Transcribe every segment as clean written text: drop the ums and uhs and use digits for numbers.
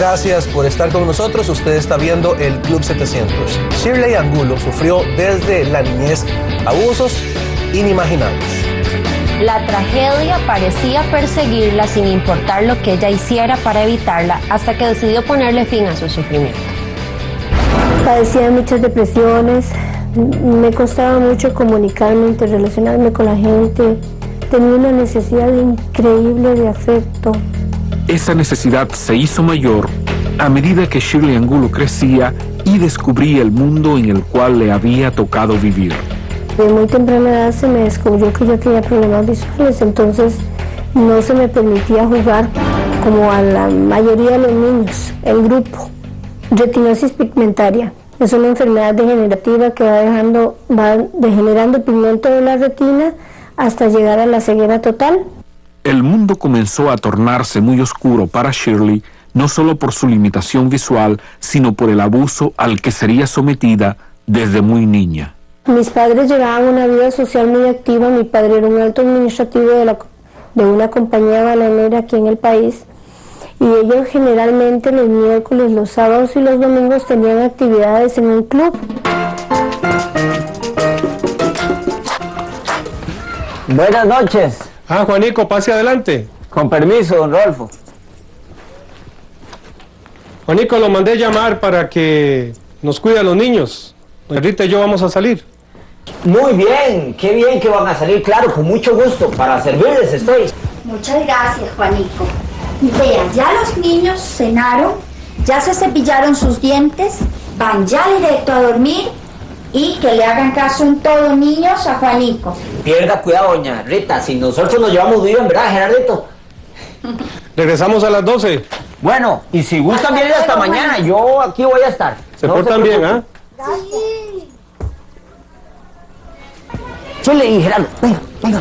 gracias por estar con nosotros. Usted está viendo el Club 700. Shirley Angulo sufrió desde la niñez abusos inimaginables. La tragedia parecía perseguirla sin importar lo que ella hiciera para evitarla, hasta que decidió ponerle fin a su sufrimiento. Padecía muchas depresiones, me costaba mucho comunicarme, interrelacionarme con la gente, tenía una necesidad increíble de afecto. Esa necesidad se hizo mayor a medida que Shirley Angulo crecía y descubría el mundo en el cual le había tocado vivir. De muy temprana edad se me descubrió que yo tenía problemas visuales, entonces no se me permitía jugar como a la mayoría de los niños, el grupo. Retinosis pigmentaria es una enfermedad degenerativa que va degenerando el pigmento de la retina hasta llegar a la ceguera total. El mundo comenzó a tornarse muy oscuro para Shirley, no solo por su limitación visual, sino por el abuso al que sería sometida desde muy niña. Mis padres llevaban una vida social muy activa. Mi padre era un alto administrativo de una compañía bananera aquí en el país, y ellos generalmente los miércoles, los sábados y los domingos tenían actividades en un club. Buenas noches. Juanico, pase adelante. Con permiso, don Rodolfo. Juanico, lo mandé llamar para que nos cuide a los niños. Doña Rita y yo vamos a salir. Muy bien, qué bien que van a salir, claro, con mucho gusto, para servirles estoy. Muchas gracias, Juanico. Vean, ya los niños cenaron, ya se cepillaron sus dientes, van ya directo a dormir, y que le hagan caso en todo, niños, a Juanico. Pierda cuidado, doña Rita, si nosotros nos llevamos muy bien, ¿verdad, Gerardito? Regresamos a las 12. Bueno, y si gustan venir hasta mañana, yo aquí voy a estar. Se portan bien, ¿ah? Sí. Chile y Gerardo,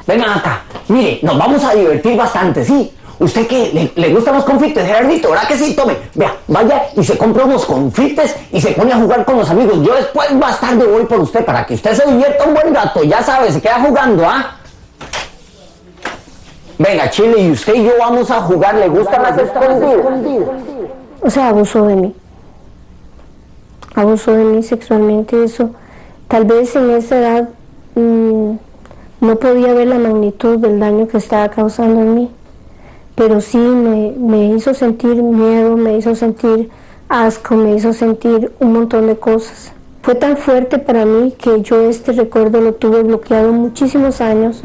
vengan acá. Mire, nos vamos a divertir bastante, ¿sí? ¿Usted qué? ¿Le gustan los confites, Gerardito? ¿Verdad que sí? Tome, vea, vaya y se compra unos confites y se pone a jugar con los amigos. Yo después más tarde voy por usted para que usted se divierta un buen rato. Ya sabe, se queda jugando, ¿ah? Venga, Chile, y usted y yo vamos a jugar. ¿Le gustan las escondidas? O sea, abusó de mí sexualmente. Eso, tal vez en esa edad no podía ver la magnitud del daño que estaba causando en mí, pero sí me hizo sentir miedo, me hizo sentir asco, me hizo sentir un montón de cosas. Fue tan fuerte para mí que yo este recuerdo lo tuve bloqueado muchísimos años.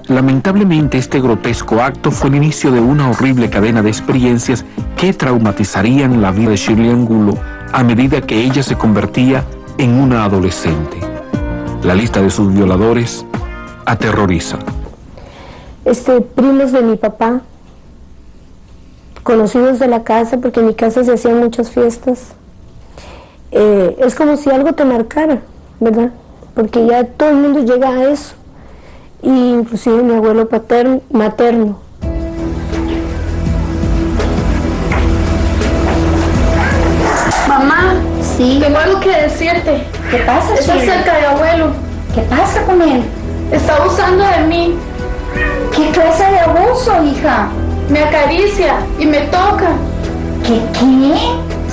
Lamentablemente, este grotesco acto fue el inicio de una horrible cadena de experiencias que traumatizarían la vida de Shirley Angulo a medida que ella se convertía en una adolescente. La lista de sus violadores aterroriza. Primos de mi papá, conocidos de la casa, porque en mi casa se hacían muchas fiestas. Es como si algo te marcara, ¿verdad? Porque ya todo el mundo llega a eso. Y inclusive mi abuelo materno. Mamá, sí. Tengo algo que decirte. ¿Qué pasa, Es Shirley? acerca de abuelo. ¿Qué pasa con él? Está abusando de mí. ¿Qué clase de abuso, hija? Me acaricia y me toca. ¿Qué?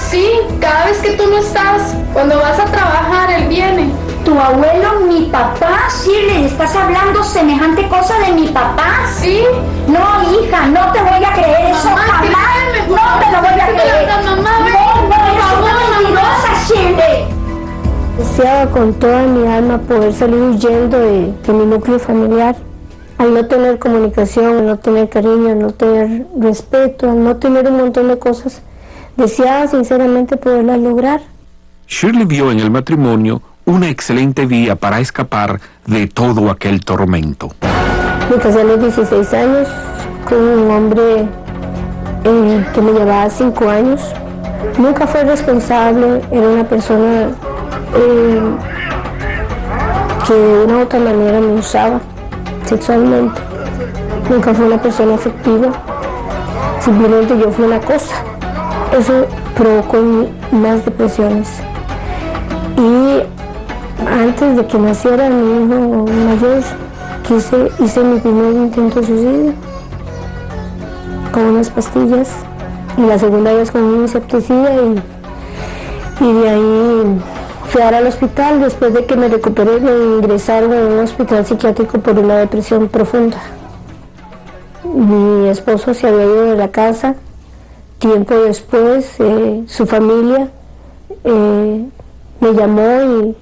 Sí, cada vez que tú no estás, cuando vas a trabajar, él viene. ¿Tu abuelo, mi papá? Shirley, ¿estás hablando semejante cosa de mi papá? Sí. No, hija, no te voy a creer eso jamás. Créeme, No te lo voy a creer. Mamá, No, eres una mentirosa, Shirley. Deseaba con toda mi alma poder salir huyendo de mi núcleo familiar. Al no tener comunicación, al no tener cariño, al no tener respeto, al no tener un montón de cosas, deseaba sinceramente poderlas lograr. Shirley vio en el matrimonio una excelente vía para escapar de todo aquel tormento. Me casé a los 16 años con un hombre que me llevaba 5 años. Nunca fue responsable, era una persona que de una u otra manera me usaba sexualmente. Nunca fue una persona afectiva, simplemente yo fui una cosa. Eso provocó en mí más depresiones. Y antes de que naciera mi hijo mayor, hice mi primer intento de suicidio con unas pastillas y la segunda vez con un insecticida y de ahí fui a dar al hospital. Después de que me recuperé me ingresaron en un hospital psiquiátrico por una depresión profunda. Mi esposo se había ido de la casa. Tiempo después su familia me llamó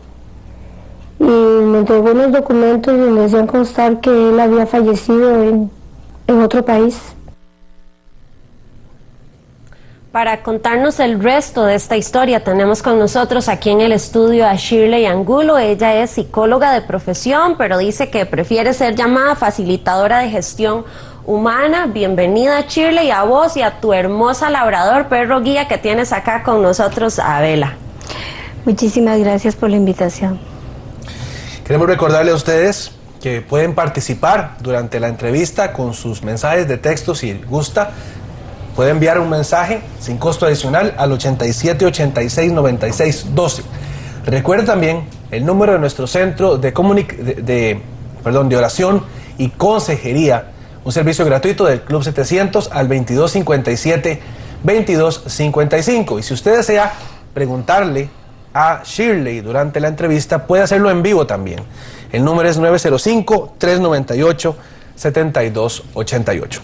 y me entregó unos documentos donde decían constar que él había fallecido en otro país. Para contarnos el resto de esta historia tenemos con nosotros aquí en el estudio a Shirley Angulo. Ella es psicóloga de profesión, pero dice que prefiere ser llamada facilitadora de gestión humana. Bienvenida, Shirley, a vos y a tu hermosa labrador perro guía que tienes acá con nosotros, Abela. Muchísimas gracias por la invitación. Queremos recordarle a ustedes que pueden participar durante la entrevista con sus mensajes de texto si gusta. Puede enviar un mensaje sin costo adicional al 87869612. Recuerde también el número de nuestro centro de oración y consejería, un servicio gratuito del Club 700 al 2257-2255. Y si usted desea preguntarle a Shirley durante la entrevista, puede hacerlo en vivo también. El número es 905-398-7288.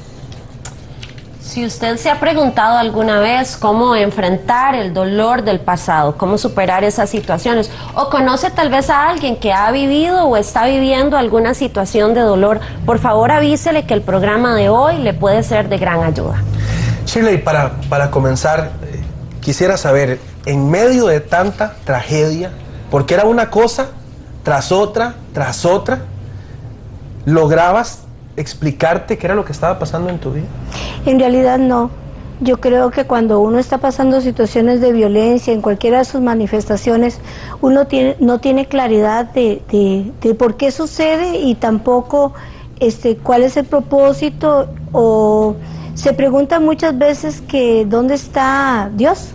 Si usted se ha preguntado alguna vez cómo enfrentar el dolor del pasado, cómo superar esas situaciones, o conoce tal vez a alguien que ha vivido o está viviendo alguna situación de dolor, por favor avísele que el programa de hoy le puede ser de gran ayuda. Shirley, para comenzar, quisiera saber, en medio de tanta tragedia, porque era una cosa tras otra, ¿lograbas explicarte qué era lo que estaba pasando en tu vida? En realidad no. Yo creo que cuando uno está pasando situaciones de violencia en cualquiera de sus manifestaciones, uno no tiene claridad de por qué sucede y tampoco cuál es el propósito, o se pregunta muchas veces que ¿dónde está Dios?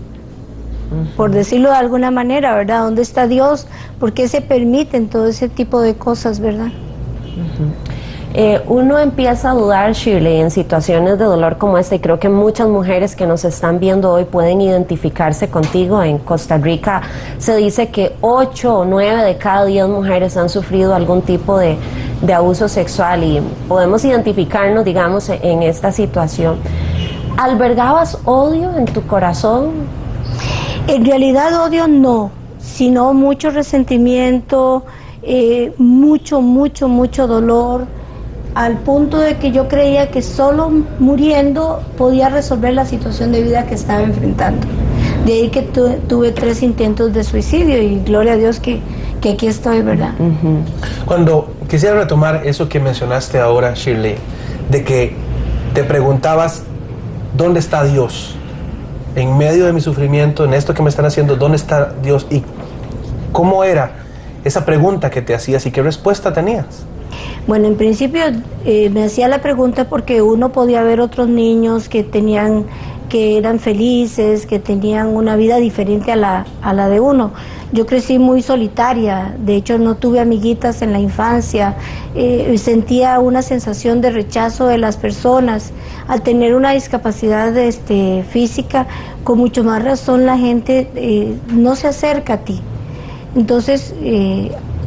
Por decirlo de alguna manera, ¿verdad? ¿Dónde está Dios? ¿Por qué se permiten todo ese tipo de cosas, verdad? Uno empieza a dudar, Shirley, en situaciones de dolor como esta, y creo que muchas mujeres que nos están viendo hoy pueden identificarse contigo. En Costa Rica se dice que 8 o 9 de cada 10 mujeres han sufrido algún tipo de abuso sexual, y podemos identificarnos, digamos, en esta situación. ¿Albergabas odio en tu corazón? En realidad odio no, sino mucho resentimiento, mucho dolor, al punto de que yo creía que solo muriendo podía resolver la situación de vida que estaba enfrentando. De ahí que tuve 3 intentos de suicidio, y gloria a Dios que aquí estoy, ¿verdad? Cuando quisiera retomar eso que mencionaste ahora, Shirley, de que te preguntabas, ¿dónde está Dios? En medio de mi sufrimiento, en esto que me están haciendo, ¿dónde está Dios? ¿Y cómo era esa pregunta que te hacías y qué respuesta tenías? Bueno, en principio me hacía la pregunta porque uno podía ver otros niños que eran felices, que tenían una vida diferente a la de uno. Yo crecí muy solitaria, de hecho no tuve amiguitas en la infancia, sentía una sensación de rechazo de las personas. Al tener una discapacidad física, con mucho más razón la gente no se acerca a ti. Entonces,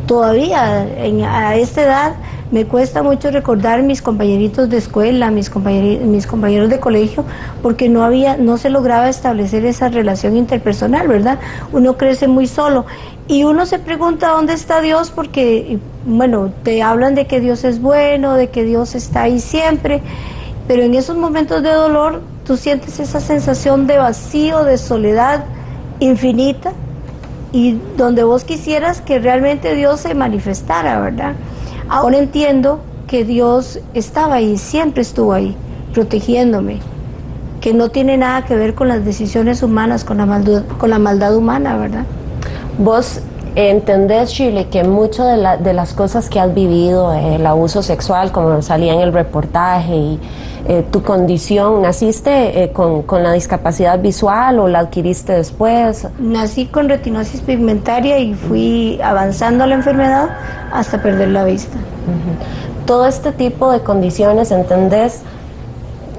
todavía a esta edad me cuesta mucho recordar mis compañeritos de escuela, mis compañeros de colegio, porque no se lograba establecer esa relación interpersonal, ¿verdad? Uno crece muy solo y uno se pregunta dónde está Dios, porque, bueno, te hablan de que Dios es bueno, de que Dios está ahí siempre, pero en esos momentos de dolor tú sientes esa sensación de vacío, de soledad infinita, y donde vos quisieras que realmente Dios se manifestara, ¿verdad? Ahora entiendo que Dios estaba ahí, siempre estuvo ahí, protegiéndome, que no tiene nada que ver con las decisiones humanas, con la maldad humana, ¿verdad? Vos entendés, Shirley, que muchas de las cosas que has vivido, el abuso sexual, como salía en el reportaje, y tu condición, ¿naciste con la discapacidad visual o la adquiriste después? Nací con retinosis pigmentaria y fui avanzando la enfermedad hasta perder la vista. Todo este tipo de condiciones, ¿entendés?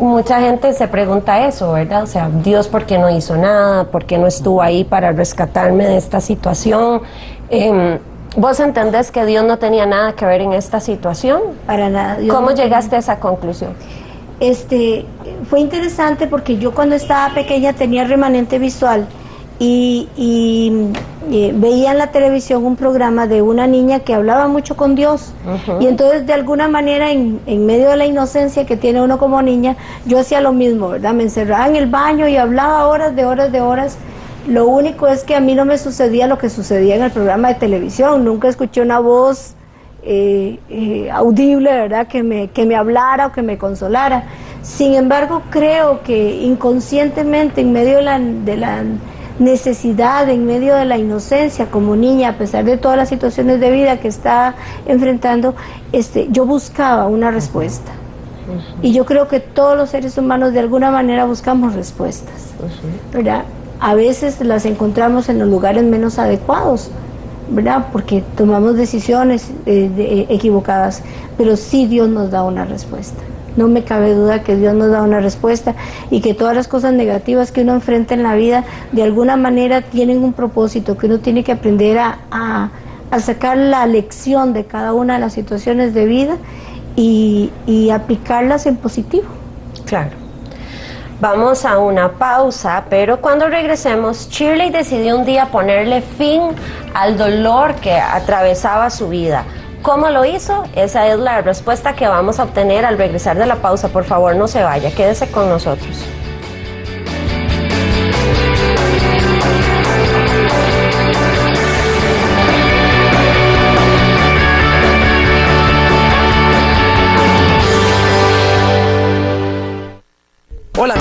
mucha gente se pregunta eso, ¿verdad? O sea, Dios, ¿por qué no hizo nada? ¿Por qué no estuvo ahí para rescatarme de esta situación? ¿Vos entendés que Dios no tenía nada que ver en esta situación? Para nada. ¿Cómo llegaste a esa conclusión? Fue interesante porque yo cuando estaba pequeña tenía remanente visual y veía en la televisión un programa de una niña que hablaba mucho con Dios. Y entonces de alguna manera en medio de la inocencia que tiene uno como niña, yo hacía lo mismo, ¿verdad? Me encerraba en el baño y hablaba horas de horas de horas. Lo único es que a mí no me sucedía lo que sucedía en el programa de televisión. Nunca escuché una voz audible, ¿verdad? Que me hablara o que me consolara. Sin embargo, creo que inconscientemente, en medio de la necesidad, en medio de la inocencia como niña, a pesar de todas las situaciones de vida que estaba enfrentando, yo buscaba una respuesta. Y yo creo que todos los seres humanos de alguna manera buscamos respuestas, ¿verdad? A veces las encontramos en los lugares menos adecuados, ¿verdad? Porque tomamos decisiones equivocadas, pero sí Dios nos da una respuesta. No me cabe duda que Dios nos da una respuesta y que todas las cosas negativas que uno enfrenta en la vida de alguna manera tienen un propósito, que uno tiene que aprender a sacar la lección de cada una de las situaciones de vida y aplicarlas en positivo. Claro. Vamos a una pausa, pero cuando regresemos, Shirley decidió un día ponerle fin al dolor que atravesaba su vida. ¿Cómo lo hizo? Esa es la respuesta que vamos a obtener al regresar de la pausa. Por favor, no se vaya, quédese con nosotros. Hola.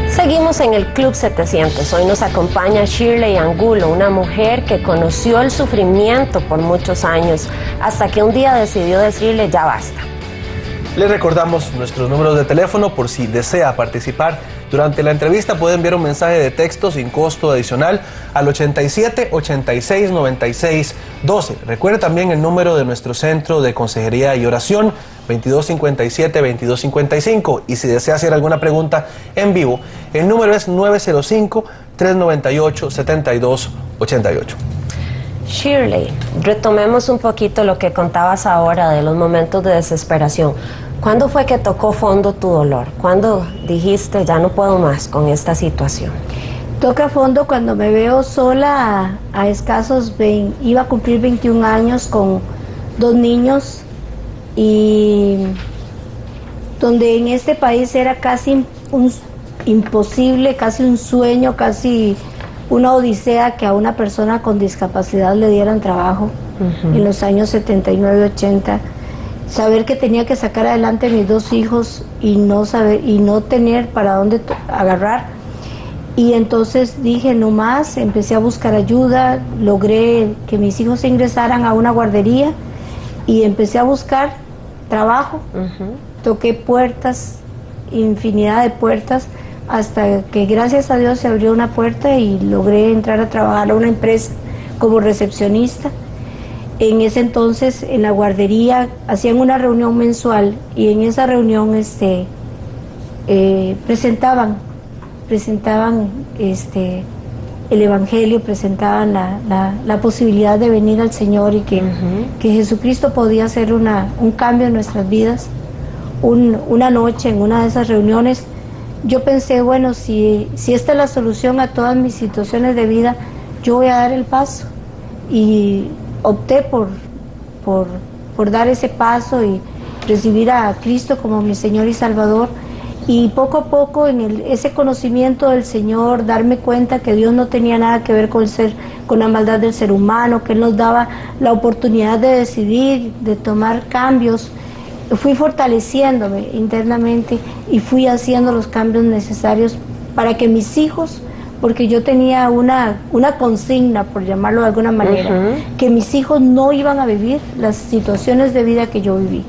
Seguimos en el Club 700. Hoy nos acompaña Shirley Angulo, una mujer que conoció el sufrimiento por muchos años, hasta que un día decidió decirle ya basta. Les recordamos nuestros números de teléfono por si desea participar. Durante la entrevista puede enviar un mensaje de texto sin costo adicional al 87 86 96 12. Recuerde también el número de nuestro centro de consejería y oración 2257 2255. Y si desea hacer alguna pregunta en vivo, el número es 905 398 7288. Shirley, retomemos un poquito lo que contabas ahora de los momentos de desesperación. ¿Cuándo fue que tocó fondo tu dolor? ¿Cuándo dijiste ya no puedo más con esta situación? Toca fondo cuando me veo sola a escasos, iba a cumplir 21 años con 2 niños y donde en este país era casi imposible, casi un sueño, casi una odisea que a una persona con discapacidad le dieran trabajo en los años 79 y 80. Saber que tenía que sacar adelante a mis 2 hijos y no tener para dónde agarrar. Y entonces dije no más, empecé a buscar ayuda, logré que mis hijos se ingresaran a una guardería y empecé a buscar trabajo. Toqué puertas, infinidad de puertas, hasta que gracias a Dios se abrió una puerta y logré entrar a trabajar a una empresa como recepcionista. En ese entonces en la guardería hacían una reunión mensual y en esa reunión presentaban el evangelio, presentaban la posibilidad de venir al Señor y que Jesucristo podía hacer un cambio en nuestras vidas. Una noche en una de esas reuniones yo pensé, bueno, si esta es la solución a todas mis situaciones de vida, yo voy a dar el paso. Y opté por dar ese paso y recibir a Cristo como mi Señor y Salvador. Y poco a poco en ese conocimiento del Señor, darme cuenta que Dios no tenía nada que ver con la maldad del ser humano, que Él nos daba la oportunidad de decidir, de tomar cambios. Fui fortaleciéndome internamente y fui haciendo los cambios necesarios para que mis hijos, porque yo tenía una consigna, por llamarlo de alguna manera, que mis hijos no iban a vivir las situaciones de vida que yo viví.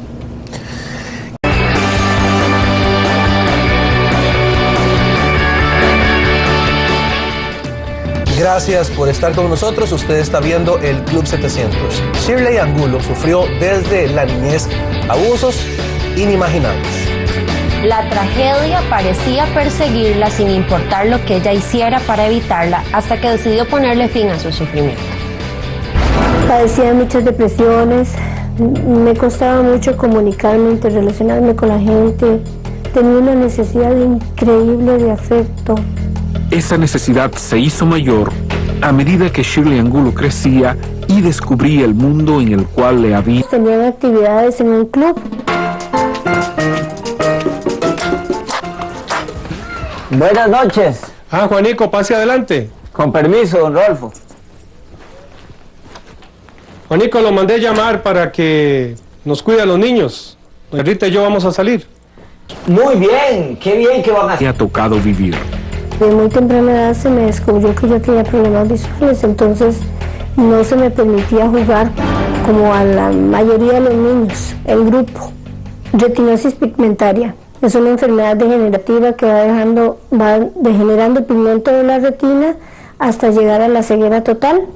Gracias por estar con nosotros. Usted está viendo el Club 700. Shirley Angulo sufrió desde la niñez abusos inimaginables. La tragedia parecía perseguirla sin importar lo que ella hiciera para evitarla, hasta que decidió ponerle fin a su sufrimiento. Padecía muchas depresiones, me costaba mucho comunicarme, interrelacionarme con la gente, tenía una necesidad increíble de afecto. Esa necesidad se hizo mayor a medida que Shirley Angulo crecía y descubría el mundo en el cual le había... Tenían actividades en un club. Buenas noches. Juanico, pase adelante. Con permiso, don Rodolfo. Juanico, lo mandé llamar para que nos cuide a los niños. Doña Rita y yo vamos a salir. Muy bien, qué bien que van a hacer. ha tocado vivir. De muy temprana edad se me descubrió que yo tenía problemas visuales, entonces no se me permitía jugar como a la mayoría de los niños, el grupo. Retinosis pigmentaria es una enfermedad degenerativa que va degenerando el pigmento de la retina hasta llegar a la ceguera total.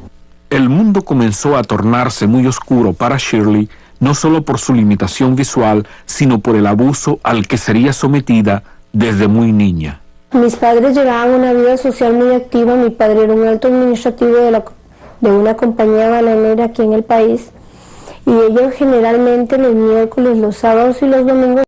El mundo comenzó a tornarse muy oscuro para Shirley, no solo por su limitación visual, sino por el abuso al que sería sometida desde muy niña. Mis padres llevaban una vida social muy activa. Mi padre era un alto administrativo de una compañía bananera aquí en el país, y ellos generalmente los miércoles, los sábados y los domingos